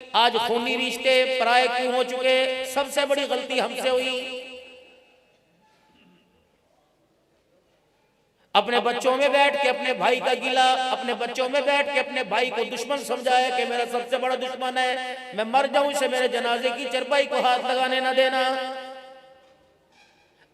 आज खूनी रिश्ते पराये क्यों हो चुके? सबसे बड़ी गलती हमसे हुई। अपने बच्चों में बैठ के अपने भाई का गिला, अपने बच्चों में बैठ के अपने भाई को दुश्मन समझाया कि मेरा सबसे बड़ा दुश्मन है, मैं मर जाऊं इसे मेरे जनाजे की चरपाई को हाथ लगाने ना देना।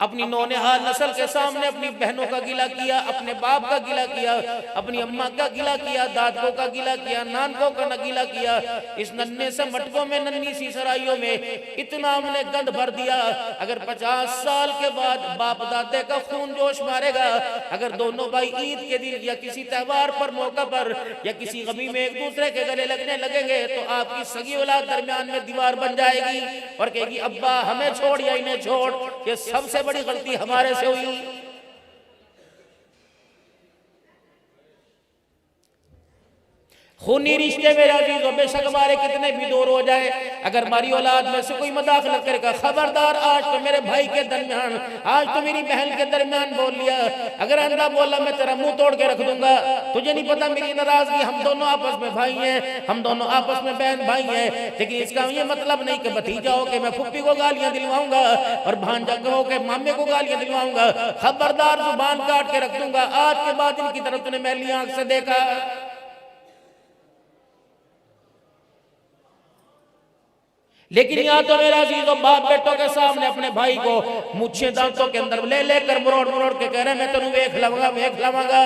अपनी नौनिहाल नस्ल के सामने अपनी बहनों का गिला किया, अपने बाप का गिला किया, अपनी अम्मा का गिला किया, दादकों का गिला किया, नानकों का गिला किया। इस नन्हे से मटकों में, नन्ही सी सराइयों में इतना हमने गंद भर दिया। अगर 50 साल के बाद बाप दादे का खून जोश मारेगा, अगर दोनों भाई ईद के दिन या किसी त्योहार पर, मौका पर या किसी गमी में एक दूसरे के गले लगने लगेंगे, तो आपकी सगी औलाद दरमियान में दीवार बन जाएगी और कहेगी अब्बा हमें छोड़ या इन्हें छोड़। ये सबसे बड़ी गलती हमारे से हुई। खूनी रिश्ते मेरे अजीजों, बेशक हमारे कितने भी दूर हो जाए, अगर हमारी औलाद में से कोई मदाखलत करेगा, खबरदार आज तो मेरे भाई के दरमियान, आज तो मेरी बहन के दरमियान बोल लिया, अगर अंधा बोला मैं तेरा मुंह तोड़ के रख दूंगा। तुझे नहीं पता मेरी नाराजगी, हम दोनों आपस में भाई हैं, हम दोनों आपस में बहन भाई हैं, लेकिन इसका ये मतलब नहीं कि भतीजा हो के मैं फुप्पी को गालियां दिलवाऊंगा और भांजा हो के मामे को गालियां दिलवाऊंगा। खबरदार जुबान काट के रख दूंगा। आज के बाद इनकी तरफ तूने मैली आंख से देखा। लेकिन यहाँ तो मेरा अजीजों बाप बेटों के सामने अपने भाई को मुझे दांतों के अंदर ले लेकर मरोड़ मरोड़ के कह रहे मैं तेनू वेख लवांगा।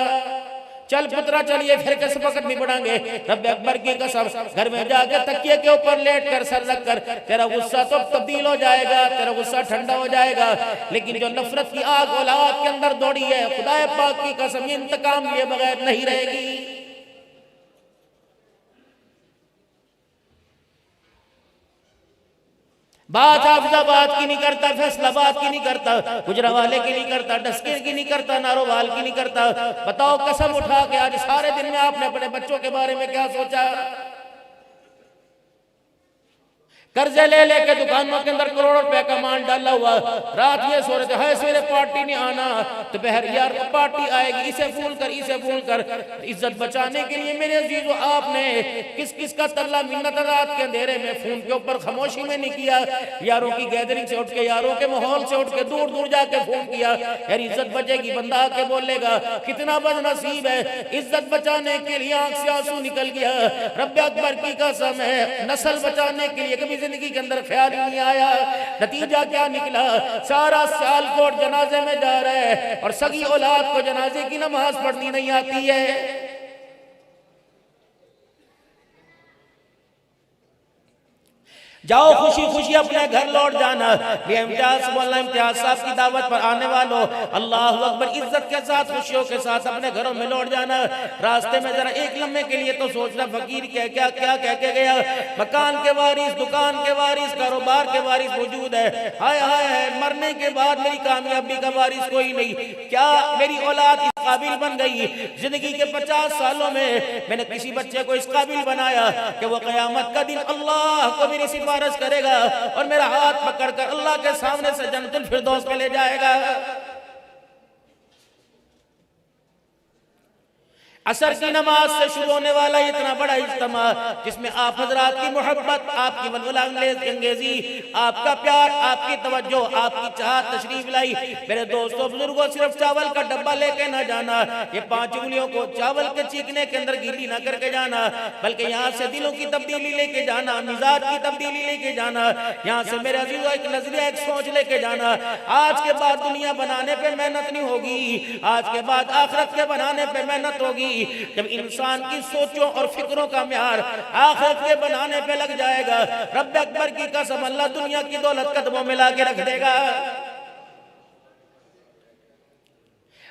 चल पुत्रा चलिए फिर किस वक्त नहीं बढ़ाएंगे। रब अकबर की कसम, घर में जाके तकिए के ऊपर लेट कर सर रख कर, तेरा गुस्सा तो तब्दील हो जाएगा, तेरा गुस्सा ठंडा हो जाएगा। लेकिन जो नफरत की आग औलाद के अंदर दौड़ी है, खुदा पाक की कसम इंतकाम लिए बगैर नहीं रहेगी। बात हाफिजाबाद की नहीं करता, फैसलाबाद की नहीं करता, गुजरावाले की नहीं करता, डस्के की नहीं करता, नारोवाल की नहीं करता। बताओ कसम उठा के आज सारे दिन में आपने अपने बच्चों के बारे में क्या सोचा? कर्जे ले लेके दुकानों के अंदर करोड़ों रुपए का माल डाला हुआ, रात ये सो रहे थे सवेरे पार्टी नहीं आना, दोपहर यार पार्टी आएगी, इसे फोन कर। इज्जत बचाने के लिए मेरे अजीजों आपने किस किस का तरला मिन्नत रात के अंधेरे में फोन के ऊपर खामोशी में नहीं किया। यारों की गैदरिंग से उठ के, यारों के माहौल से उठ के दूर दूर जाके फोन किया। यार इज्जत बचेगी, बंदा आके बोलेगा कितना बदनसीब है, इज्जत बचाने के लिए आंख से आंसू निकल गया। रब अकबर की कसम है, नस्ल बचाने के लिए कभी जिंदगी के अंदर ख्याल ही नहीं आया। नतीजा क्या निकला? सारा सियालकोट जनाजे में जा रहा है और सगी औलाद को जनाजे की नमाज पढ़नी नहीं आती है। जाओ खुशी खुशी अपने घर लौट जाना। इम्तियाज साहब की दावत पर आने वालों, अल्लाह अकबर, इज्जत के साथ खुशियों के साथ अपने घरों में लौट जाना। रास्ते में जरा एक लम्हे के लिए तो सोचना फकीर क्या क्या क्या कह के गया। मकान के वारिस, दुकान के वारिस, कारोबार के वारिस मौजूद है, हाय हाय हाय, मरने के बाद मेरी कामयाबी का वारिस कोई नहीं। क्या मेरी औलाद इस काबिल बन गई? जिंदगी के 50 सालों में मैंने किसी बच्चे को इस काबिल बनाया कि वो क़यामत का दिन अल्लाह को मेरी सिफारिश करेगा और मेरा हाथ पकड़कर अल्लाह के सामने से जन्नतुल फिरदौस में ले जाएगा। असर की नमाज से शुरू होने वाला इतना बड़ा इज्तिमा, जिसमें आप हजरात की मोहब्बत, आपकी वलवला अंगेजी, आपका प्यार, आपकी तवज्जो, आपकी चाहत तशरीफ लाई। मेरे दोस्तों बुजुर्गों, सिर्फ चावल का डब्बा लेके ना जाना, ये 5 उंगलियों को चावल के चीखने के अंदर गीली ना करके जाना, बल्कि यहाँ से दिलों की तब्दीली लेके जाना, मिजाज की तब्दीली लेके जाना। यहाँ से मेरे अजीजों एक नजरिया, एक सोच लेके जाना। आज के बाद दुनिया बनाने पे मेहनत नहीं होगी, आज के बाद आखिरत के बनाने पे मेहनत होगी। जब इंसान की सोचों और फिक्रों का म्यार आखिरत के बनाने पे लग जाएगा, रब अकबर की कसम अल्लाह दुनिया की दौलत कदमों में ला के रख देगा।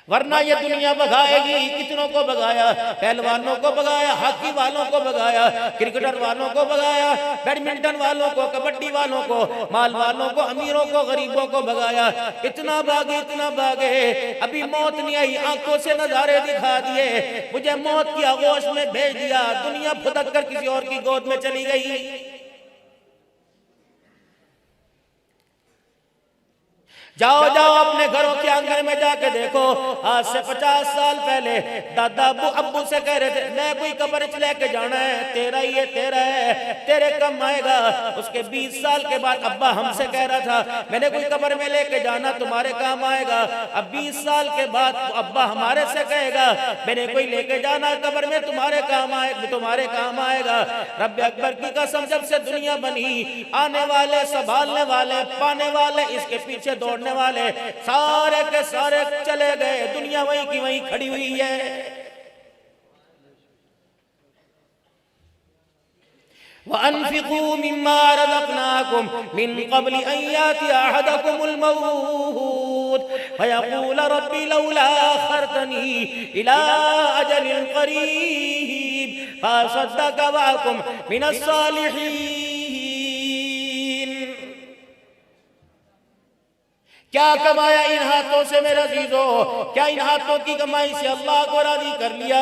वरना ये दुनिया भगाएगी। कितनों को भगाया, पहलवानों को भगाया, हॉकी वालों को भगाया, क्रिकेटर वालों को भगाया, बैडमिंटन वालों को, कबड्डी वालों को, माल वालों को, अमीरों को, गरीबों को भगाया। इतना भागे, अभी मौत नहीं आई, आंखों से नजारे दिखा दिए, मुझे मौत की आगोश में भेज दिया, दुनिया फुदक कर किसी और की गोद में चली गई। जाओ जाओ अपने घरों के आंगन में जाके देखो, आज से 50 साल पहले दादा अब्बू से कह रहे थे मैं कोई कब्र लेके जाना है, तेरा ही है, तेरा है, तेरे कम आएगा। उसके 20 साल के बाद अब्बा हमसे कह रहा था मैंने कोई कब्र में लेके जाना, तुम्हारे काम आएगा। अब 20 साल के बाद अब्बा हमारे से कहेगा मैंने कोई लेके जाना कब्र में, तुम्हारे काम आएगा। रब अकबर की कसम, जब से दुनिया बनी आने वाले, संभालने वाले, पाने वाले, इसके पीछे दौड़ने वाले सारे के सारे चले गए, दुनिया वहीं की वहीं खड़ी हुई है। वअन्फिकू मिम्मा रज़क़नाकुम मिन क़ब्लि अन यातिया अहदकुमुल मौत फयक़ूल रब्बी लौला अख़रतनी इला अजलिन क़रीब फ़असद्दक़ व अकुन मिनस सालिहीन। क्या कमाया इन हाथों से मेरा अजीजो, क्या इन हाथों की कमाई से अल्लाह को राजी कर लिया?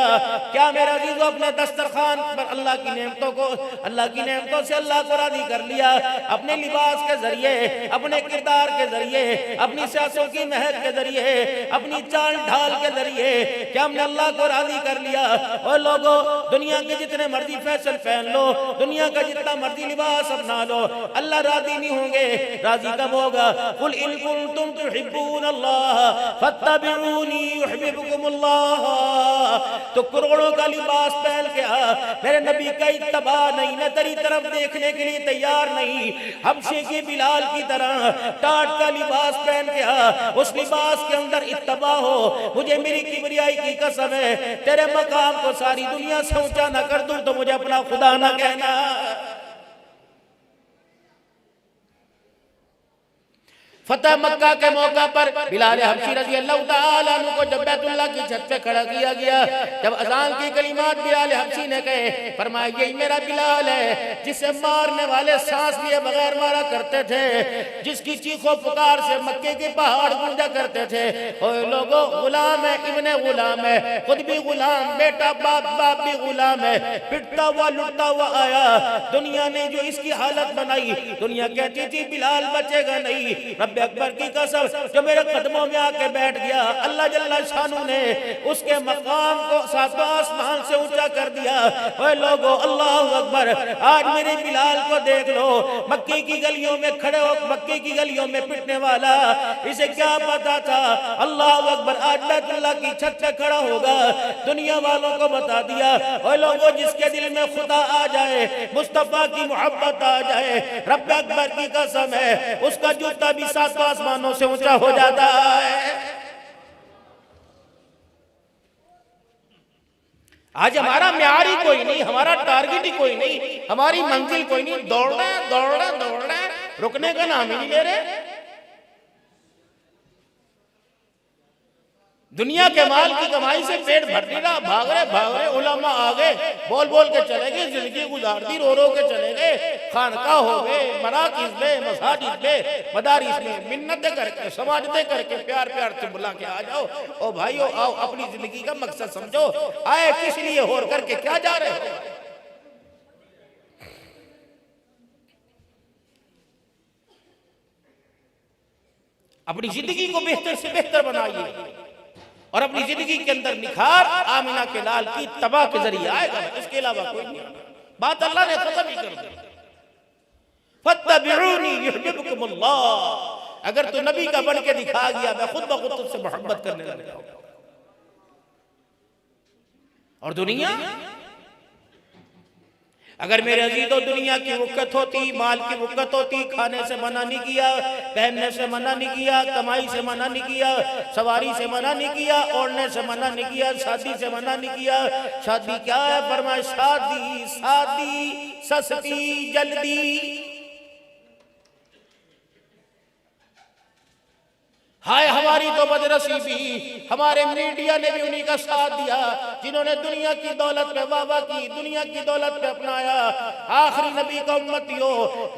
क्या मेरा अजीजो अपने दस्तरखान पर अल्लाह की नेमतों से अल्लाह को राजी कर लिया? अपने लिबास के जरिए, अपने किरदार के जरिए, अपनी सियासतों की महक के जरिए, अपनी चाल ढाल के जरिए क्या हमने अल्लाह को राजी कर लिया? और लोगों, दुनिया के जितने मर्जी फैशन पहन लो, दुनिया का जितना मर्जी लिबास अपना लो, अल्लाह राजी नहीं होंगे। राजी कब होगा? कुल इन तुम तुहिब्बूनल्लाह फत्तबिऊनी युहिब्बुकुमुल्लाह। तो करोड़ों का लिबास पहन के मेरे नबी का इत्तबा नहीं, मैं तेरी तरफ देखने के लिए तैयार नहीं। हबशे के बिलाल की तरह टाट का लिबास पहन के उस लिबास के अंदर इत्तबा हो। मुझे मेरी किबरियाई की कसम है, तेरे मकाम को सारी दुनिया से ऊंचा न कर दूं तो मुझे अपना खुदा ना कहना। फतह मक्का के मौका पर बिलाल हबशी रज़ी अल्लाह ताला अन्हु को जब बैतुल्लाह की छत पे खड़ा किया गया, जब अज़ान की कलिमात बिलाल हबशी ने कहे, फरमाया यही मेरा बिलाल है जिसे मारने वाले सांस लिए बगैर मारा करते थे, जिसकी चीखों पुकार से मक्के के पहाड़ गूंजा करते थे। ओए लोगों, गुलाम है, इब्ने गुलाम है, खुद भी गुलाम, बेटा बाप, बाप भी गुलाम है, पिटता हुआ लुटता हुआ आया। दुनिया ने जो इसकी हालत बनाई, दुनिया कहती थी बिलाल बचेगा नहीं। रब अकबर की कसम, जो मेरे कदमों में आके बैठ गया, अल्लाह जल्ला शानू ने उसके मकाम को सातों आसमान से ऊंचा कर दिया। ओए लोगों, अल्लाह अकबर, आज मेरे बिलाल को देख लो, मक्के की गलियों में खड़े हो, मक्के की गलियों में पिटने वाला, इसे क्या पता था? अल्लाह अकबर, आज बैतुल्लाह की छत पे खड़ा होगा, दुनिया वालों को बता दिया। ओए लोगों, जिसके दिल में खुदा आ जाए, मुस्तफा की मोहब्बत आ जाए, रब अकबर की कसम है, उसका जूता भी सातों आसमानों से ऊंचा हो जाता है। आज हमारा म्यार ही कोई नहीं, हमारा टारगेट ही कोई नहीं, हमारी मंजिल कोई नहीं, दौड़ना है, दौड़ना है, दौड़ना है, रुकने का नाम ही नहीं ले रहे। दुनिया के माल की कमाई से पेट भर रहा, भाग रहे उलमा आ गए, बोल बोल के चले गए, जिंदगी गुजार दी, रो रो के चले गए, खानका हो गए, मराकिज में, मसाजिद में, मदारिस में, मिन्नतें करके, समाजतें करके, प्यार प्यार से बुला के आ जाओ। ओ भाइयों, आओ, अपनी जिंदगी का मकसद समझो, आए किस लिए, होर करके क्या जा रहे हो? अपनी जिंदगी को बेहतर से बेहतर बनाइए और अपनी जिंदगी के अंदर निखार आमिना के लाल की तबा के जरिए आएगा, इसके अलावा कोई नहीं। बात अल्लाह ने खत्म ही कर दी। फत्तबिऊनी युहिब्बुकुमुल्लाह, अगर तू नबी का बन के दिखा गया, मैं खुद ब खुद तुझसे मोहब्बत करने लग जाऊंगा। और दुनिया, अगर मेरे अजीजों दुनिया की वक़्त होती, माल की वक़्त होती, खाने से मना नहीं किया, पहनने से मना नहीं किया, कमाई से मना नहीं किया, सवारी से मना नहीं किया, ओढ़ने से मना नहीं किया, शादी से मना नहीं किया। शादी क्या है? फरमाया शादी शादी सस्ती जल्दी, हाय हमारी तो बदनसीबी, हमारे मीडिया ने भी उन्हीं का साथ दिया जिन्होंने दुनिया की दौलत पे वाह की, दुनिया की दौलत पे अपनाया। आखिरी नबी का उम्मतियों,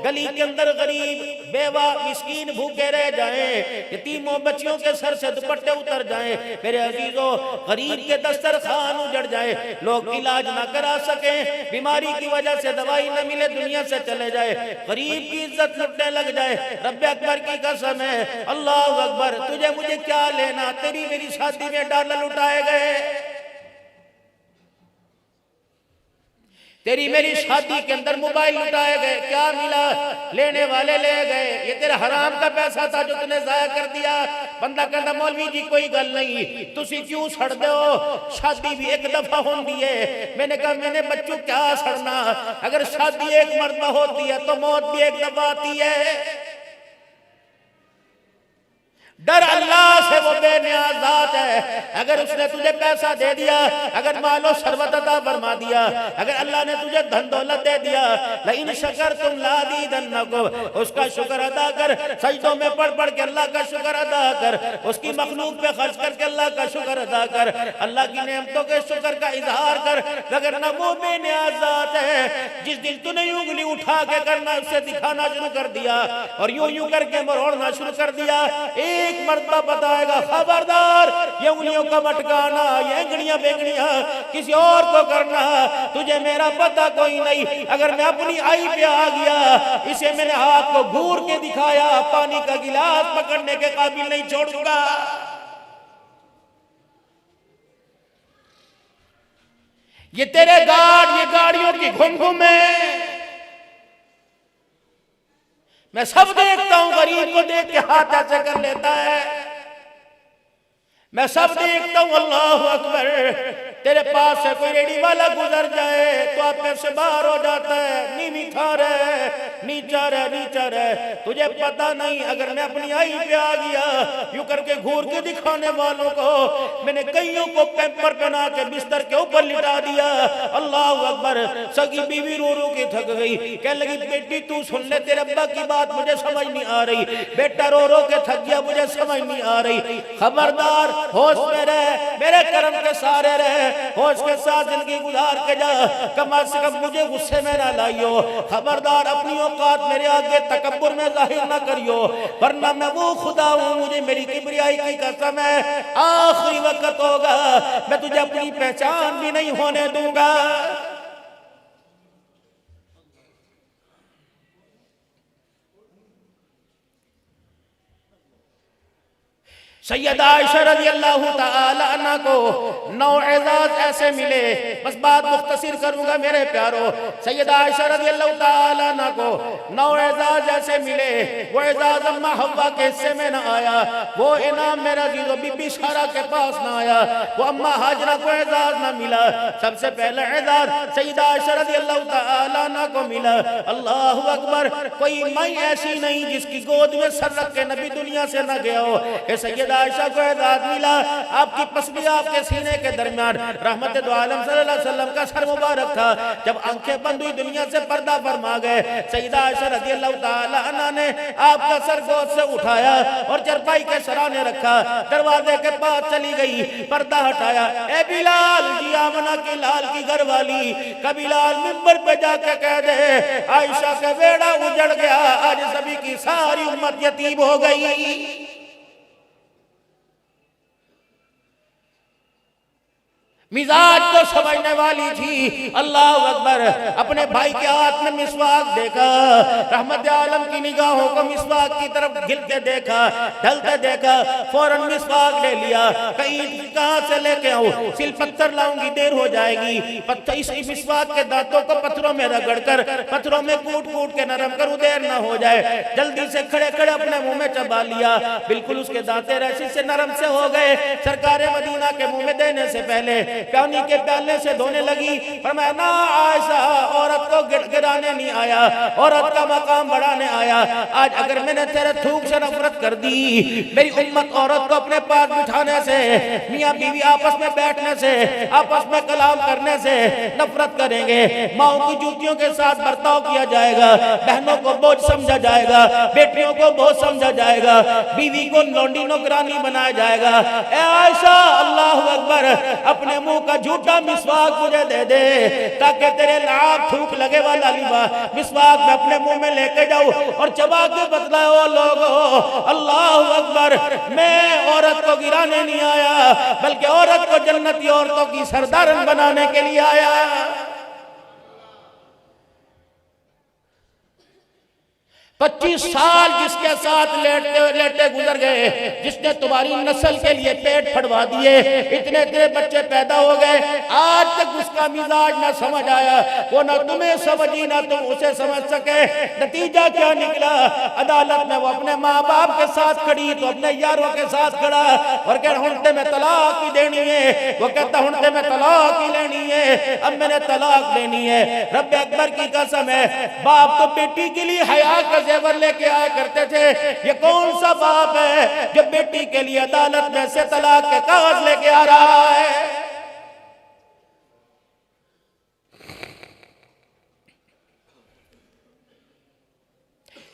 गली के अंदर गरीब बेवा मिस्कीन भूखे रह जाएं, यतीमों बच्चियों के सर से दुपट्टे उतर जाएं, मेरे अजीजों गरीब के दस्तरखान उजड़ जाए, लोग इलाज ना करा सके, बीमारी की वजह से दवाई न मिले, दुनिया से चले जाए, गरीब की इज्जत लुटने लग जाए। रब्बे अकबर की कसम है, अल्लाह अकबर, तुझे मुझे क्या लेना, तेरी मेरी शादी में डॉलर उठाए गए, तेरी मेरी शादी के अंदर मोबाइल उठाए गए, क्या मिला, लेने वाले ले गए, ये तेरा हराम का पैसा था जो तूने जाया कर दिया। बंदा कहता मौलवी जी कोई गल नहीं, तुसी क्यों सड़ दो, शादी भी एक दफा होती है। मैंने कहा मैंने बच्चों क्या सड़ना, अगर शादी एक मरतबा होती है तो मौत भी एक दफा आती है। डर अल्लाह से, वो बेनियाज ज़ात है। अगर उसने तुझे पैसा दे दिया, अगर मालो शरबत अता फरमा दिया, अगर अल्लाह ने तुझे धन दौलत दे दिया, लेकिन शकर तुम लाज़ीदन्नकुम, उसका शुक्र अदा कर, सजदों में पढ़ पढ़ के अल्लाह का शुक्र अदा कर, उसकी मखलूक पे खर्च करके अल्लाह का शुक्र अदा कर, अल्लाह की नेमतों के शुक्र का इजहार कर। अगर न वो बेनियाज ज़ात है, जिस दिन तूने उंगली उठा के करना उसे दिखाना शुरू कर दिया और यूं यूं करके मरोड़ना शुरू कर दिया, एक मर्तबा बताएगा खबरदार, ये उंगलियों का मटकाना, ये एंगड़ियां बेंगड़ियां किसी और को करना, तुझे मेरा पता कोई नहीं। अगर मैं अपनी आई पे आ गया, इसे मैंने हाथ को घूर के दिखाया, पानी का गिलास पकड़ने के काबिल नहीं छोड़ूंगा। ये तेरे गार्ड, ये गाड़ियों की घुम घुम है, मैं सब देखता हूं, गरीब को देख के हाथ ऐसे कर लेता है, मैं सब देखता हूं। अल्लाह अकबर, तेरे पास से कोई रेडी वाला गुजर जाए तो आप से बाहर हो जाता है, नीवी खा रहे, नीचा रहे, नीचा रहे, तुझे पता नहीं। अगर मैं अपनी आई पे आ गया, यूं करके घूर के दिखाने वालों को मैंने कईयों को पेपर पहना के बिस्तर के ऊपर लिटा दिया। अल्लाह अकबर, सगी बीवी रो रो के थक गई, कह लगी बेटी तू सुन ले, तेरे अब्बा की बात मुझे समझ नहीं आ रही, बेटा रो रो के थक गया, मुझे समझ नहीं आ रही। खबरदार, होश में रह, मेरे कर्म के सारे रहे, होश के साथ जिंदगी गुजार के जा, कम से कम मुझे गुस्से में ना लाइयो। खबरदार, अपनी औकात मेरे आगे तकब्बुर में जाहिर ना करियो, वरना मैं वो खुदा हूं, मुझे मेरी किबरियाई की कसम है, आखिरी वक्त होगा मैं तुझे अपनी पहचान भी नहीं होने दूंगा। सैयदा आयशा रज़ियल्लाहु ताला अन्हा को 9 एजाज ऐसे मिले, बस बात मुख्तसर करूंगा मेरे प्यारो। सैयदा आयशा रज़ियल्लाहु ताला अन्हा को 9 एजाज ऐसे मिले, वो एजाज अम्मा हव्वा के हिस्से में ना आया, वो इनाम मेरा जीजो बीबी सारा के पास ना आया, वो अम्मा हाजरा को एजाज ना मिला। सबसे पहला एजाज सैयदा आयशा रज़ियल्लाहु ताला अन्हा को मिला। अल्लाहु अकबर, कोई माई ऐसी नहीं जिसकी गोद में सर रख के नबी दुनिया से ना गया हो। सैयदा आयशा को एजाज मिला, आपकी पसली आपके सीने के दरमियान रहमत दो आलम सल्लल्लाहु अलैहि वसल्लम का सर मुबारक था। जब आंखें बंद हुई, दुनिया से पर्दा फरमा गए, सैयदा आयशा रज़ियल्लाहु ताला अन्हा ने आपका सर गोद से उठाया और चरपाई के सराहने रखा, दरवाजे के पास चली गई, पर्दा हटाया, ए बिलाल जी, आमना की लाल की घरवाली का बिलाल मिंबर पे जाके कह दे आयशा का बेड़ा उजड़ गया, आज सभी की सारी उम्मत यतीम हो गई। मिजाज को समझने वाली थी। अल्लाह अकबर, अपने भाई के हाथ में मिसवाक देखा, रहमत आलम की निगाहों को मिसवाक की तरफ गिरते देखा, ढलते देखा, फौरन मिसवाक ले लिया, कहीं कहां से लेके आऊं, सिल पत्थर लाऊंगी देर हो जाएगी, पत्थर इस मिसवाक के दांतों को पत्थरों में रगड़ कर, पत्थरों में कूट कूट के नरम करूं, देर ना हो जाए। जल्दी से खड़े खड़े अपने मुंह में चबा लिया, बिल्कुल उसके दांते रसी से नरम से हो गए। सरकारे मदीना के मुंह में देने से पहले पानी के प्याले से धोने लगी। फरमाया ना आयशा, औरत को गिराने नहीं आया, औरत का मकाम बढ़ाने आया। आज अगर मैंने तेरे थूक से नफरत कर दी, मेरी उम्मत औरत को अपने पास बिठाने से, मियाँ बीवी आपस में बैठने से, आपस में कलाम करने से नफरत करेंगे। माओ की जूतियों के साथ बर्ताव किया जाएगा, बहनों को बोझ समझा जाएगा, बेटियों को बोझ समझा जाएगा, बीवी को लौंडी नौकरानी बनाया जाएगा। ए आयशा, अल्लाह अकबर, अपने मुंह का झूठा मिसवाक मुझे दे दे ताकि तेरे लाभ थूक लगे वाला मिसवाक मैं अपने मुंह में लेके जाऊं और चबा के बतलाओ लोगों, अल्लाह अकबर, मैं औरत को गिराने नहीं आया बल्कि औरत को जन्नती औरतों की सरदारन बनाने के लिए आया। 25 साल जिसके साथ लेटे लेटे गुजर गए, जिसने तुम्हारी नस्ल के लिए पेट फड़वा दिए, इतने इतने बच्चे पैदा हो गए, आज तक उसका मिजाज ना समझ आया, वो ना तुम्हें समझी ना तुम उसे समझ सके। नतीजा क्या निकला? अदालत में वो अपने माँ बाप के साथ खड़ी तो अपने यारों के साथ खड़ा और कह हुंडे में तलाक ही देनी है। वो कहता हुंडे में तलाक ही लेनी है, अब मैंने तलाक लेनी है। रब अकबर की कसम है, बाप तो बेटी के लिए हया का जेवर लेके आया करते थे। ये कौन सा बाप है जो बेटी के लिए अदालत में से तलाक के कागज लेके आ रहा है?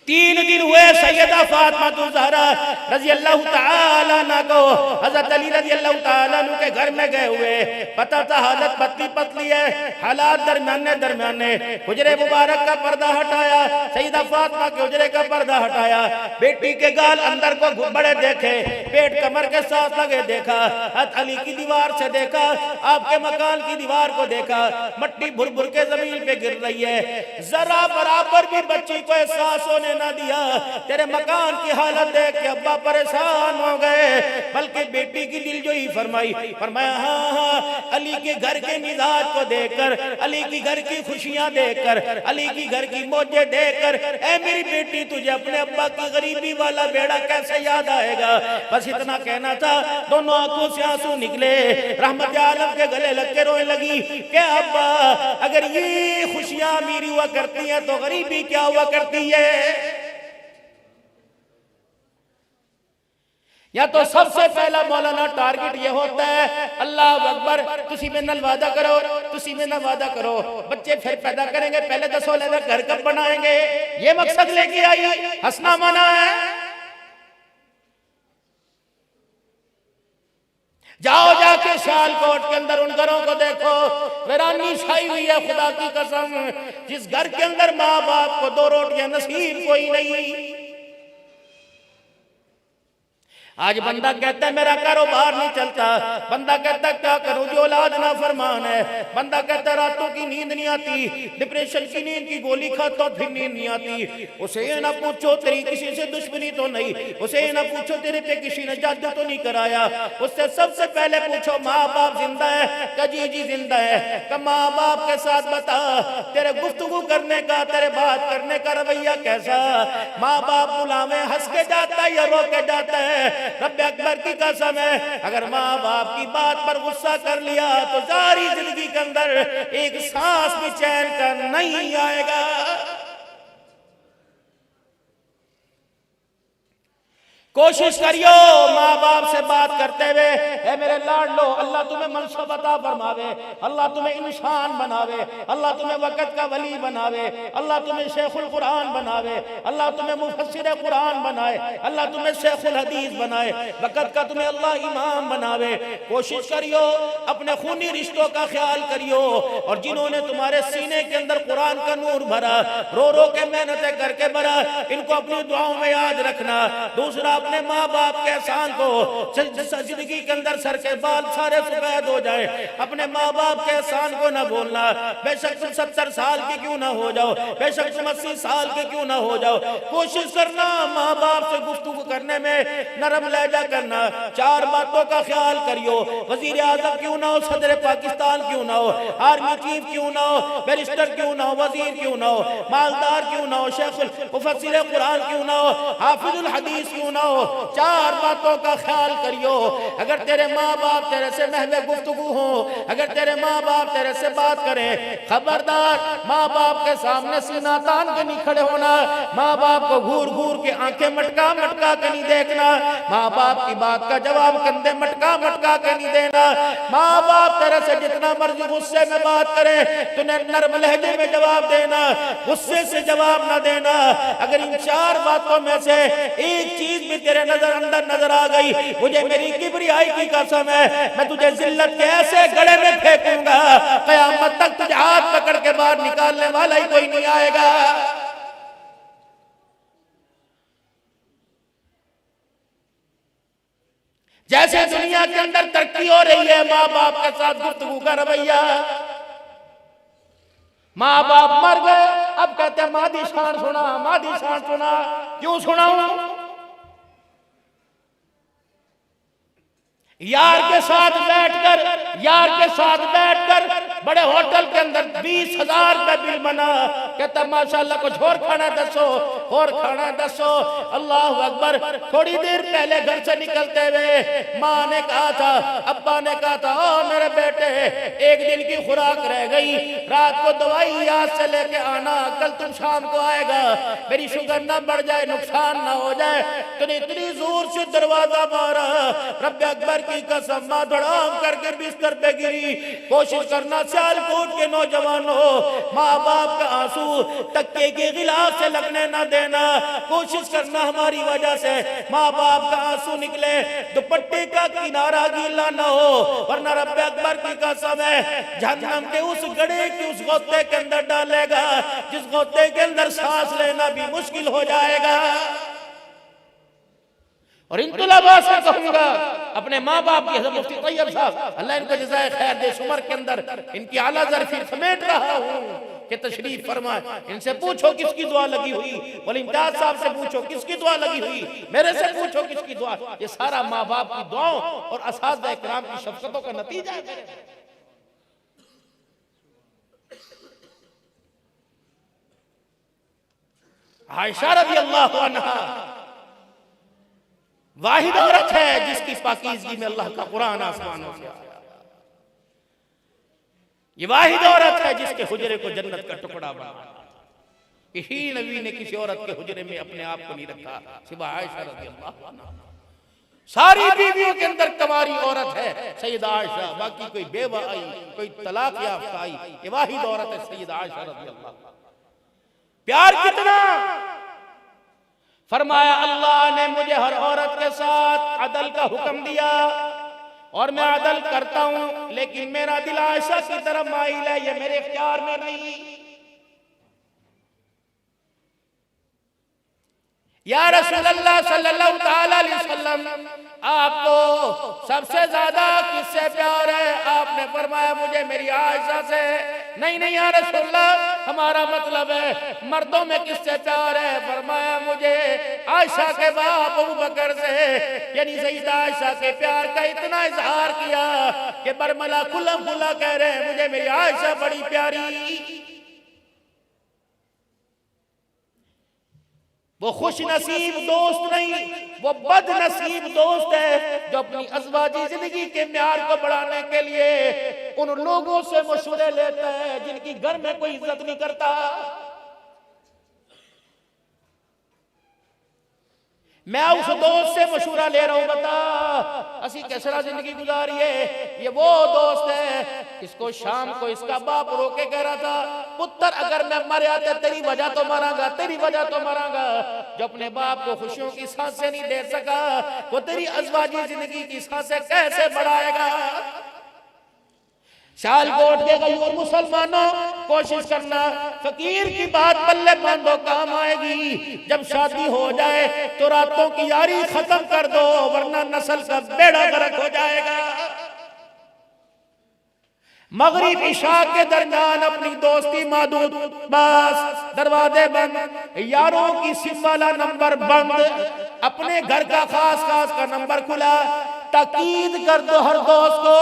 तीन दिन हुए सैयदा फातिमा ज़हरा रजी अल्लाह ताला अन्हा को हज़रत अली रजी अल्लाह ताला अन्हु के घर में गए हुए। पता था हालत पतली पतली है, हालात दरमियाने। हुजरे मुबारक का पर्दा हटाया, सैयदा फातिमा के हुजरे का पर्दा हटाया, बेटी के गाल अंदर को बड़े देखे, पेट कमर के साथ लगे देखा, हज़रत अली की दीवार से देखा, आपके मकान की दीवार को देखा, मट्टी भुर भुर के जमीन पे गिर रही है। जरा बराबर भी बच्ची को एहसास होने ना दिया। तेरे मकान की हालत देख के अब्बा परेशान हो गए, बल्कि बेटी की दिलजोई फरमाया हाँ हाँ, अली के घर के मिजाज को देखकर, अली की घर की खुशियां देखकर, अली की घर की मौजें देखकर, ऐ मेरी बेटी तुझे अपने अब्बा की गरीबी वाला बेड़ा कैसे याद आएगा? बस इतना कहना था। दोनों आंखों से आंसू निकले, रहमत आलम के गले लग के रोने लगी कि अब्बा, अगर ये खुशियां मेरी हुआ करती हैं तो गरीबी क्या हुआ करती है? या तो सबसे पहला मौलाना टारगेट ये होता है, अल्लाह अकबर, तुसी में नल वादा करो, तुसी में न वादा करो, बच्चे फिर पैदा करेंगे, पहले दसो लेना घर कब बनाएंगे? ये मकसद लेके आई, हंसना मना है। जाओ जाके सियालकोट के अंदर उन घरों को देखो, वीरानी छाई हुई है। खुदा की कसम, जिस घर के अंदर माँ बाप को 2 रोटियां नसीब कोई नहीं। आज बंदा कहता है मेरा कारोबार नहीं चलता, बंदा कहता है क्या करूं जो औलाद ना फरमान है, बंदा कहता है रातों की नींद नहीं आती, डिप्रेशन की नींद की गोली खाता हूं फिर नींद नहीं आती। उसे ये ना पूछो तेरी किसी से दुश्मनी तो नहीं, उसे ये ना पूछो तेरे पे किसी ने जादू तो नहीं कराया, उससे सबसे पहले पूछो माँ बाप जिंदा है? कजी जी जिंदा है। कि माँ बाप के साथ बता तेरे गुफ्तगू करने का, तेरे बात करने का रवैया कैसा? माँ बाप बुलावे हंस के जाता है या रो के जाता है? रब अकबर की कसम है, अगर माँ बाप की बात पर गुस्सा कर लिया तो सारी जिंदगी के अंदर एक सांस भी चैन का नहीं आएगा। कोशिश करियो माँ बाप से बात करते हुए, ए मेरे लाडलो, अल्लाह तुम्हें मनसब अता फरमावे, अल्लाह तुम्हें इंसान बनावे, अल्लाह तुम्हें वक़्त का वली बनावे, अल्लाह तुम्हें शेखुल कुरान बनावे, अल्लाह तुम्हें मुफस्सिर कुरान बनाए, अल्लाह तुम्हें शेखुल हदीस बनाए, वक़्त का तुम्हें अल्लाह इमाम बनावे। कोशिश करियो, अपने खूनी रिश्तों का ख्याल करियो, और जिन्होंने तुम्हारे सीने के अंदर कुरान का नूर भरा, रो रो के मेहनतें करके भरा, इनको अपनी दुआओं में याद रखना। दूसरा, अपने माँ बाप के एहसान को, जिंदगी के अंदर सर के बाल सारे सफेद हो जाए, अपने माँ बाप के एहसान को ना भूलना। बेशक तुम 70 साल के क्यों ना हो जाओ, बेशक तुम 80 साल के क्यों ना हो जाओ, कोशिश करना माँ बाप से गुफ्तगू करने में नरम लहजा करना। 4 बातों का ख्याल करियो, वजीर आजम क्यों ना हो, सदर पाकिस्तान क्यों ना हो, आर्मी चीफ क्यों ना हो, बैरिस्टर क्यों ना हो, वजीर क्यों ना हो, मालदार क्यों ना हो, शेख मुफस्सिर कुरान क्यों ना हो, हाफिजुल हदीस क्यों ना हो, चार बातों का ख्याल करियो। अगर तेरे माँ बाप तेरे से महवे गुफ्तगू हो, अगर तेरे माँ बाप तेरे से बात करें, खबरदार माँ बाप के सामने सीना तान के नहीं खड़े होना। माँ बाप को घूर घूर के आंखें मटका मटका के नहीं देखना। माँ बाप की बात का जवाब कंधे मटका मटका के नहीं देना। माँ बाप तेरे से जितना मर्जी गुस्से में बात करे, तूने नर्म लहजे में जवाब देना, गुस्से से जवाब ना देना। अगर इन चार बातों में से एक चीज भी तेरे अंदर नजर आ गई, मुझे मेरी किबरियाई की कसम है, मैं तुझे जिल्लत के ऐसे गड़े में फेंकूंगा, कयामत तक तुझे हाथ पकड़ के बाहर निकालने वाला ही कोई नहीं आएगा। जैसे दुनिया के अंदर तरक्की हो रही है माँ बाप के साथ गुफ्तगू का रवैया, माँ बाप मर गए, अब कहते हैं मादी शान सुना, मादी शान सुना। क्यों सुनाऊं? यार के साथ बैठकर बड़े होटल के अंदर 20,000 रुपए बिल बना, कहता माशाल्लाह कुछ और खाना दसो, और खाना दसो। अल्लाह अकबर। थोड़ी देर पहले घर से निकलते हुए माँ ने कहा था, अब्बा ने कहा था, ओ मेरे बेटे एक दिन की खुराक रह गई, रात को दवाई याद से लेके आना, कल तुम शाम को आएगा, मेरी शुगर ना बढ़ जाए, नुकसान ना हो जाए। तूने इतनी जोर से दरवाजा मारा, रब अकबर की कसम माँ धड़ाम करके बिस्तर पे गिरी। कोशिश करना सियालकोट के नौजवानों, माँ बाप का आंसू तक्के के गिलाफ से लगने ना देना। कोशिश करना हमारी वजह से माँ बाप का आंसू निकले, दुपट्टे का किनारा गीला ना हो, वरना रब अकबर की कसम है जहन्नम के उस गड्ढे की उस गोते के अंदर डालेगा जिस गोते के अंदर सांस लेना भी मुश्किल हो जाएगा। और इन तुलबा से कहूंगा, अपने माँ बाप की, मुफ्ती तैयब साहब अल्लाह इनको जज़ाए खैर दे, उम्र के अंदर इनकी आला ज़रफ़ी समेट रहा हूँ कि तशरीफ फरमाए। इनसे पूछो किसकी दुआ लगी हुई, बोले इम्तियाज साहब से पूछो किसकी दुआ लगी हुई, मेरे से पूछो किसकी दुआ। ये सारा माँ बाप की दुआओं और असातिज़ा इकराम की शफ़क़तों का नतीजा है। आयशा रज़ी अल्लाह अन्हा वाहिद औरत है जिसकी पाकीज़गी में अल्लाह का कुरान आसमानों से आया। ये वाहिद औरत है जिसके हुजरे को जन्नत का टुकड़ा बना। किसी नबी ने किसी औरत के हुजरे में अपने आप को नहीं रखा सिवा आयशा रज़ी अल्लाह अन्हा। सारी बीवियों के अंदर कमारी औरत है सैयदा आयशा, बाकी कोई बेवा आई, कोई तलाक याफ्ता आई, ये वाहिद औरत है सैयदा आयशा रज़ी अल्लाह। प्यार कितना, फरमाया अल्लाह ने मुझे हर औरत के साथ अदल का हुक्म दिया और मैं अदल करता हूं, लेकिन मेरा दिल आयशा की तरफ माइल है, ये मेरे इख्तियार में नहीं। या रसूलल्लाह सल्लल्लाहु तआला अलैहि वसल्लम, आपको सबसे ज्यादा किससे प्यार है? आपने फरमाया मुझे मेरी आयशा से। नहीं नहीं या रसूलल्लाह, हमारा मतलब है मर्दों में किससे प्यार है? फरमाया मुझे आयशा के बाप अबू बकर से। यानी सैयदा आयशा के प्यार का इतना इजहार किया कि बरमला खुला खुला कह रहे हैं मुझे मेरी आयशा बड़ी प्यारी। वो खुश नसीब दोस्त नहीं, वो बद नसीब दोस्त है जो अपनी अज़वाजी जिंदगी के म्यार को बढ़ाने के लिए उन लोगों से मशवरे लेता है जिनकी घर में कोई इज्जत नहीं करता। मैं उस दोस्त से मशवरा ले रहा हूं, बता असी कैसा जिंदगी गुजारिए। ये वो दोस्त है इसको शाम को इसका बाप रोके कह रहा था, पुत्र अगर मैं मर जाता तेरी वजह तो मरांगा, तेरी वजह तो मरांगा। जो अपने बाप को खुशियों की सांसें नहीं दे सका, वो तेरी अज़वाजी जिंदगी की सांसें कैसे बढ़ाएगा? सियालकोट के गयूर मुसलमानों, कोशिश करना फकीर की बात पल्ले बांधो, काम आएगी। जब शादी हो जाए तो रातों की यारी खत्म कर दो, वरना नस्ल का बेड़ा गर्क हो जाएगा। मगरिब इशा के दरमियान अपनी दोस्ती मादूद, बस दरवाजे बंद, यारों की सिम वाला नंबर बंद, अपने घर का खास खास का नंबर खुला। ताकीद कर दो हर दोस्त को,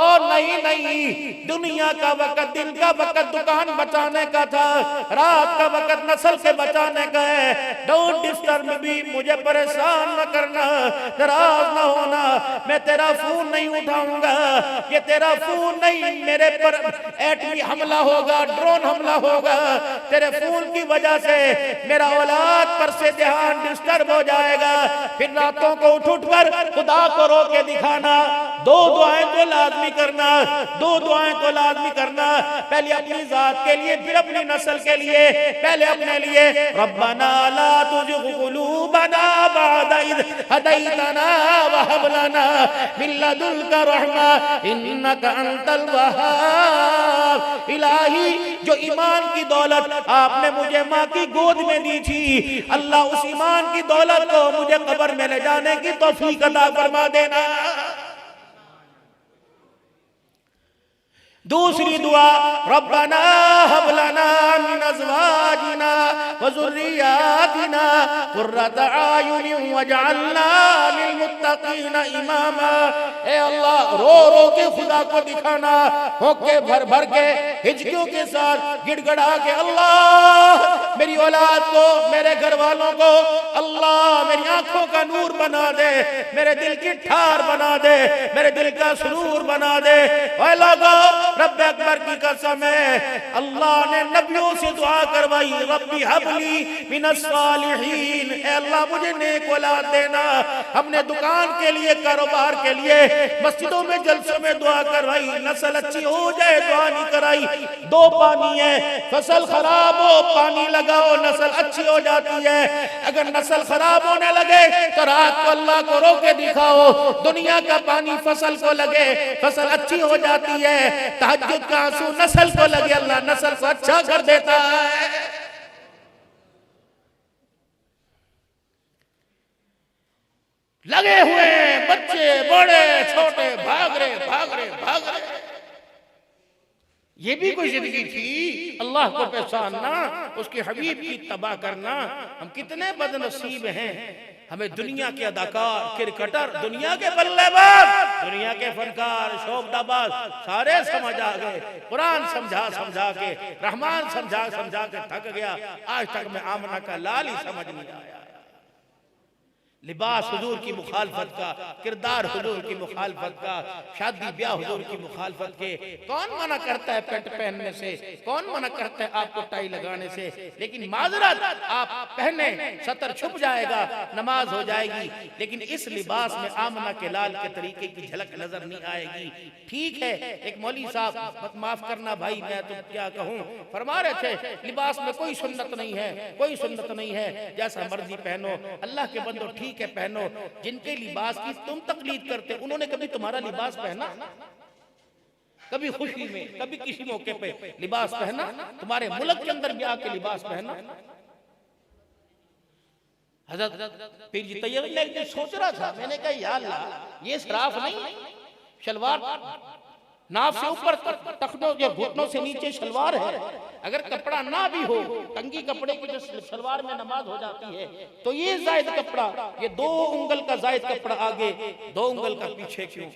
और नहीं नहीं दुनिया का वक्त, दिन का वक्त दुकान बचाने का था, रात का वक्त नस्ल से बचाने का है। डोंट डिस्टर्ब टर्म भी मुझे परेशान न करना, नाराज न होना, मैं तेरा फोन नहीं उठाऊंगा, ये तेरा फोन नहीं, मेरे पर एटमी हमला होगा, ड्रोन हमला होगा, तेरे फोन की वजह से मेरा औलाद पर से ध्यान डिस्टर्ब हो जाएगा। फिर रातों को उठ कर खुदा को रो के दिखाना। दो दुआएं तो लाजमी करना, दो दुआएं तो लाजमी करना, पहले अपनी जात के लिए, फिर अपनी नस्ल के लिए, पहले अपने लिए। रब्बना ला तुज़िग़ क़ुलूबना बअद इज़ हदैतना व हब लना मिन लदुनका रहमा इन्नका अंतल वहाब। इलाही, जो ईमान की दौलत आपने मुझे माँ की गोद में दी थी, अल्लाह उस ईमान की दौलत को मुझे कब्र में ले जाने की तौफीक अता फरमा देना। दूसरी दुआ, रब्बना हब लना मिन अज़वाजिना व ज़ुर्रिय्यातिना क़ुर्रता अयुनिन वजअलना लिलमुत्तक़ीना इमामा। ए अल्लाह, रो रो के खुदा को दिखाना, होके भर भर के, हिचकियों के साथ, गिड़गड़ा के, अल्लाह मेरी औलाद को, मेरे घर वालों को, अल्लाह मेरी आंखों का नूर बना दे, मेरे दिल की ठार बना दे, मेरे दिल का सुरूर बना दे। ओए लोगों, रब अकबर की कसम है, अल्लाह ने नबियों से दुआ करवाई, रब्बी हबली मिनस सालिहीन, ए अल्लाह मुझे नेक औलाद देना। हमने दुकान के लिए, कारोबार के लिए, मस्जिदों में, जलसों में दुआ करवाई, नस्ल अच्छी हो जाए दुआ नहीं कराई। दो पानी है, फसल खराब हो पानी लगाओ, नस्ल अच्छी हो जाती है। अगर नस्ल खराब होने लगे तो रात को अल्लाह को रो के दिखाओ, दुनिया का पानी फसल को लगे, फसल अच्छी हो जाती है। तहज्जुद का आंसू नस्ल को लगे, अल्लाह नस्ल को अच्छा कर देता है। लगे हुए बच्चे, बड़े छोटे, भाग रहे भाग रहे भाग रहे। ये भी कोई जिंदगी थी? अल्लाह को पहचानना, उसके हबीब की तबाह करना। हम कितने बदनसीब हैं, हमें दुनिया के अदाकार, क्रिकेटर, दुनिया के बल्लेबाज, दुनिया के फनकार, शोबदाबाज सारे समझ आ गए। कुरान समझा समझा के, रहमान समझा समझा के थक गया। आज तक मैं आमना का लाल ही समझ नहीं आया। लिबास हुजूर की मुखालफत का, किरदार हुजूर की मुखालफत का, शादी ब्याह हुजूर की मुखालफत के। कौन मना करता है पेंट पहनने से, कौन मना करता है आपको टाई लगाने से? लेकिन माजरत, आप पहने, सतर छुप जाएगा, नमाज हो जाएगी, लेकिन इस लिबास में आमना के लाल के तरीके की झलक नजर नहीं आएगी। ठीक है, एक मौलवी साहब, माफ करना भाई, मैं तो क्या कहूँ, फरमा रहे थे लिबास में कोई सुन्नत नहीं है, कोई सुन्नत नहीं है, जैसा मर्जी पहनो। अल्लाह के बंदो ठीक है पहनो, जिनके लिबास की तुम तकलीद करते, उन्होंने कभी तुम्हारा लिबास पहना? कभी खुशी में, कभी किसी मौके पे लिबास पहना? तुम्हारे मुल्क के अंदर भी आके लिबास पहना? हज़रत पीर जी तैयब ने एक दिन सोच रहा था, मैंने कहा या अल्लाह, ये सराफ नहीं, शलवार नाफ से ऊपर टखनों या घुटनों से नीचे शलवार है, अगर कपड़ा ना भी हो, तंगी कपड़े की जो शलवार में नमाज हो जाती है, तो ये जायद कपड़ा, ये 2 उंगल का जायद कपड़ा आगे, 2 उंगल का पीछे क्यों?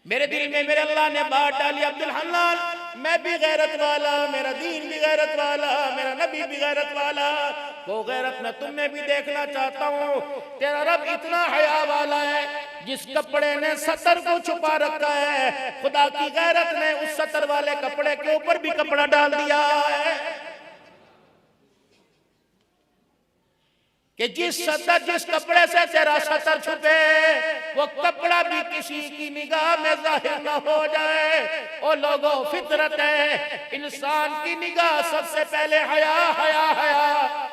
मेरे दिल में मेरे अल्लाह ने बात डाली, अब्दुल हन्नान, मैं भी गैरत वाला, मेरा दीन भी गैरत वाला, मेरा नबी भी गैरत वाला, वो गैरत मैं तुम में भी देखना चाहता हूँ। तेरा रब इतना हया वाला है, जिस कपड़े ने सतर को छुपा रखा है, खुदा की गैरत ने उस सतर वाले कपड़े के ऊपर भी कपड़ा डाल दिया है कि जिस कपड़े से तेरा सतर छुपे, वो कपड़ा भी किसी की निगाह में जाहिर न हो जाए। ओ लोगों, फितरत है, इंसान की निगाह सबसे पहले हया हया हया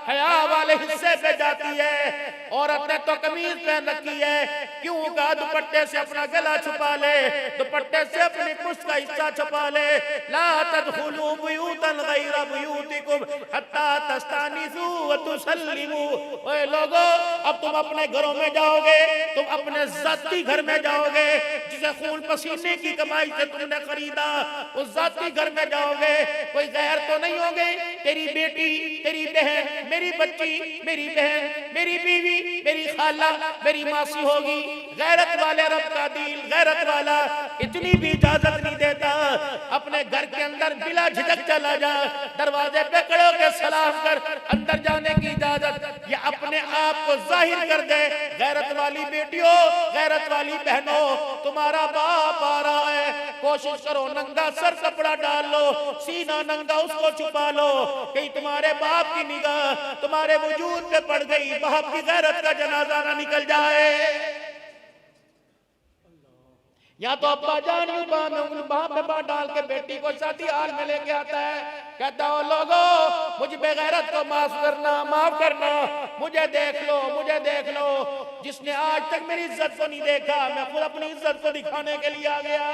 हया वाले हिस्से पे जाती है। औरत ने तो कमीज पहन रखी है, क्यों का दुपट्टे से अपना गला छुपा ले, दुपट्टे से अपनी पुष्ट का हिस्सा छुपा ले। ला तदखुलू बुयूतन गैर बुयूतिकुम हत्ता तस्तानिसू व तुसल्लिमू। ओए लोगो, अब तुम अपने घरों में जाओगे, तुम अपने जाती घर में जाओगे, जिसे खून पसीने की कमाई से तुमने खरीदा, उस जाती घर में जाओगे। कोई गैर तो नहीं होगे, तेरी बेटी, तेरी बहन, मेरी बच्ची, मेरी बहन, मेरी बीवी, मेरी खाला, मेरी मासी होगी। गैरत वाले रब का दिल, गैरत वाला इतनी भी इजाजत नहीं देता। अपने घर के अंदर बिला झिझक चला जा, दरवाजे पे खड़े होकर सलाम कर, अंदर जाने की इजाजत या अपने आप को जाहिर कर दे। गैरत वाली बेटियों, गैरत वाली बहनों, तुम्हारा बाप आ रहा है, कोशिश करो नंगा सर कपड़ा डाल लो, सीना नंगा उसको छुपा लो, कहीं तुम्हारे बाप की निगाह तुम्हारे वजूद पे पड़ गई, बाप की गैरत का जनाजा ना निकल जाए। या तो अब्बा जान बाप में बात डाल के बेटी को शादी हाल में लेके आता है, कहता हो लोगों मुझ बेगैरत को माफ करना, मुझे देख लो, मुझे देख लो, जिसने आज तक मेरी इज्जत को नहीं देखा, मैं खुद अपनी इज्जत को दिखाने के लिए आ गया।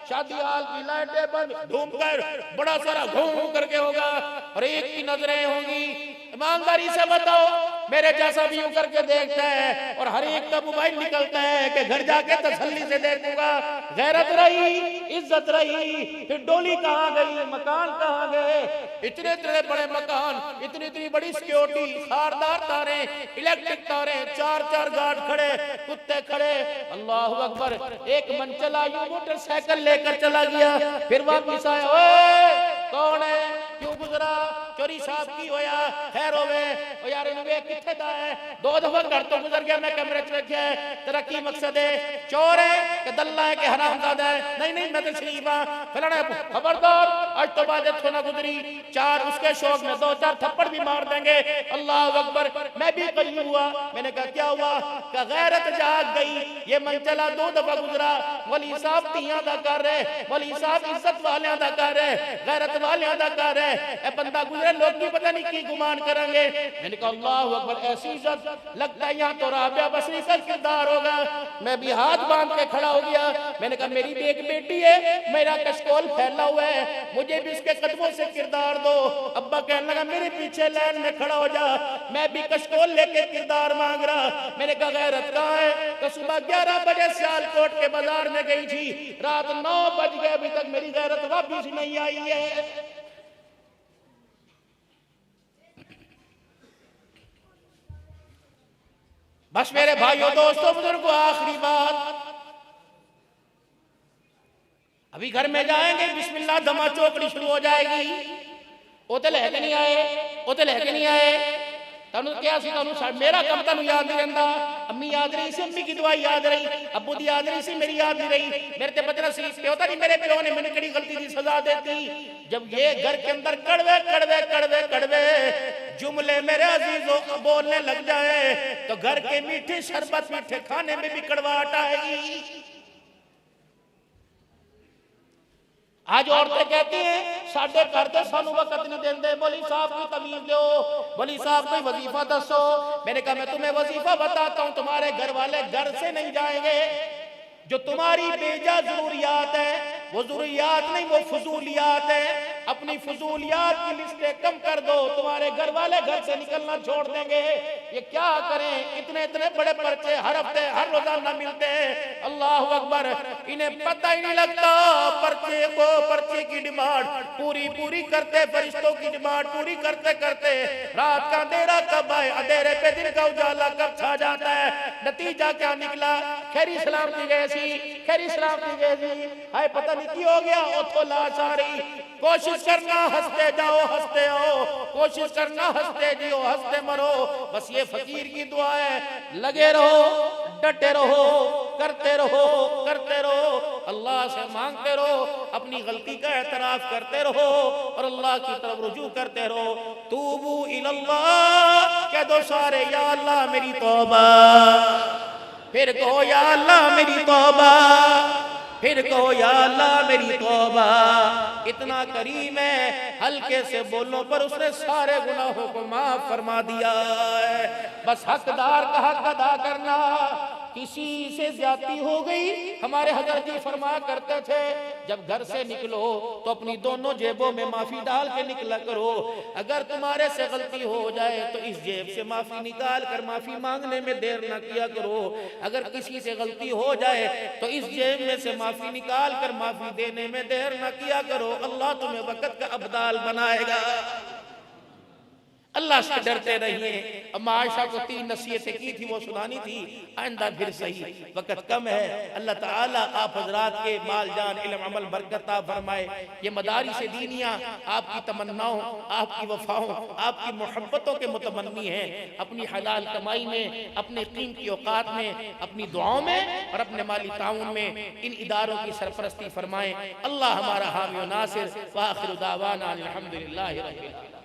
शादी हाल की लाइटें बंद, घूम कर बड़ा सारा घूम करके होगा और एक की नजरें होंगी। ईमानदारी से बताओ, मेरे जैसा भी यूं करके देखता है और हर एक का मोबाइल निकलता है कि घर जाके तसल्ली से देखूंगा। गैरत रही, इज्जत रही, फिर डोली कहाँ गई, मकान कहाँ गए? इतने इतने बड़े मकान, इतनी इतनी बड़ी सिक्योरिटी, खारदार तारे, इलेक्ट्रिक तारे, 4-4 गार्ड खड़े, कुत्ते खड़े। अल्लाह अकबर। एक मन चला यूं मोटरसाइकिल लेकर चला गया, फिर वापिस आया, ओए कौन है, क्यों गुजरा, चोरी साहब की होया, खैर होवे ओ यार इनवे किथे दा है, 2 दफा घर तो गुजर गया, मैं कमरे च रखा है, तेरा की मकसद है, चोर है कि दल्ला है कि हरामजादा है? नहीं मैं तो शरीफ हां, फलाना खबरदार आज तो बाद इत्थों ना गुजरी, 4 उसके शौक में 2-4 थप्पड़ भी मार देंगे। अल्लाह अकबर। मैं भी करीब हुआ, मैंने कहा क्या हुआ? का गैरत जाग गई, ये मन चला 2 दफा गुजरा, वली साहब तियां दा कर रहे, वली साहब इज्जत वालियां दा कर रहे, गैरत वालियां दा कर रहे, ए बंदा गुजरे लोग भी पता नहीं की गुमान करेंगे। मैंने कहा अल्लाह अकबर, ऐसी इज्जत, लगता है यहाँ तो राबिया बसरी का किरदार होगा। मैं भी हाथ बांध के खड़ा हो गया, मैंने कहा मेरी भी एक बेटी है, मेरा कशकोल फैला हुआ है, मुझे भी इसके कदमों से किरदार दो। अब्बा कहने लगा मेरे पीछे लाइन में खड़ा हो जा, मैं भी कशकोल लेके किरदार मांग रहा। मैंने कहा गैरत कहाँ है? तो सुबह 11 बजे सियालकोट के बाजार में गई थी, रात 9 बज गए, अभी तक मेरी गैरत वापिस नहीं आई है। बस मेरे भाइयों दोस्तों बुजुर्गों, आखिरी बात, अभी घर में जाएंगे, बिस्मिल्लाह दमा चौकड़ी शुरू हो जाएगी। ओते लेके नहीं आए, ओते लेके नहीं आए, तनु क्या सी, तनु मेरा कम तनु याद नहीं रहता, अम्मी याद रही सी, अम्मी की दुआ याद रही, अब्बू दी याद रही सी, मेरी याद नहीं रही। मेरे ते बचना सी होता नहीं, मेरे प्यो ने मैंने कड़ी गलती की सजा देती। जब ये घर के अंदर कड़वे कड़वे कड़वे कड़वे जुमले मेरे अजीजों बोलने लग जाए तो घर के मीठे शरबत मीठे खाने में भी कड़वाहट आएगी। आज औरतें कहती हैं साढ़े घर दे सानू वक्त नहीं देंदे, बोली साहब की तमीज दो, बोली साहब कोई वजीफा दसो। मैंने कहा मैं तुम्हें वजीफा बताता हूं, तुम्हारे घर वाले घर से नहीं जाएंगे। जो तुम्हारी बेजा जरूरियात है वो जरूरियात नहीं, वो फजूलियात है। अपनी फजूलियात की लिस्टें कम कर दो, तुम्हारे घर वाले घर से निकलना छोड़ देंगे। ये क्या करें, इतने इतने बड़े पर्चे हर हफ्ते हर रोजाना मिलते हैं। अल्लाह अकबर, इन्हें पता ही नहीं लगता पर्चे को, पर्चे की डिमांड पूरी पूरी करते, फरिश्तों की डिमांड पूरी करते करते रात का अंधेरा कब आए, अंधेरे पे दिन का उजाला कब छा जाता है। नतीजा क्या निकला? खैरी सलामती गए सी, खैरी सलामती गए सी, हाय पता नहीं की हो गया, उठो लाश आ रही। कोशिश करना हंसते जाओ हंसते आओ, कोशिश करना हंसते जियो हंसते मरो। बस ये फकीर की दुआ है, लगे रहो, डटे रहो, करते रहो, करते रहो, अल्लाह से मांगते रहो, अपनी गलती का एतराफ करते रहो और अल्लाह की तरफ रुजू करते रहो। तूबू इलल्लाह कह दो सारे, या अल्लाह मेरी तौबा, फिर कहो या अल्लाह मेरी तौबा, फिर कहो या अल्लाह मेरी तौबा। इतना करीम है, हल्के से बोलने पर उसने सारे गुनाहों को माफ फरमा दिया है। बस हकदार का हक अदा करना। किसी से ज्यादती हो गई, हमारे हजरत जी फरमाया करते थे जब घर से निकलो तो अपनी दोनों जेबों में माफी डाल के निकला करो। अगर तुम्हारे से गलती हो जाए तो इस जेब से माफी निकाल कर माफी मांगने में देर ना किया करो। अगर किसी से गलती हो जाए तो इस जेब में से माफी निकाल कर माफी देने में देर ना किया करो। अल्लाह तुम्हें वक्त का अब्दाल बनाएगा, अल्लाह से डरते रहिए। अब आयशा को 3 नसीहतें की थी, वो सुनानी थी, आइंदा फिर सही, वक्त कम है। अल्लाह ताला आप हजरात के माल जान इल्म अमल बरकत फरमाए। ये मदारिस दीनिया आपकी तमन्नाओं, आपकी वफाओं, आपकी मोहब्बतों के मुतमन्नी हैं। अपनी हलाल कमाई में, अपने कीमती औकात में, अपनी दुआओं में और अपने माली ताउन में इन इदारों की सरपरस्ती फरमाएं। अल्लाह हमारा हामी व नासिर। व आखिर दावाना अल्हम्दुलिल्लाहि रब्बिल आलमीन।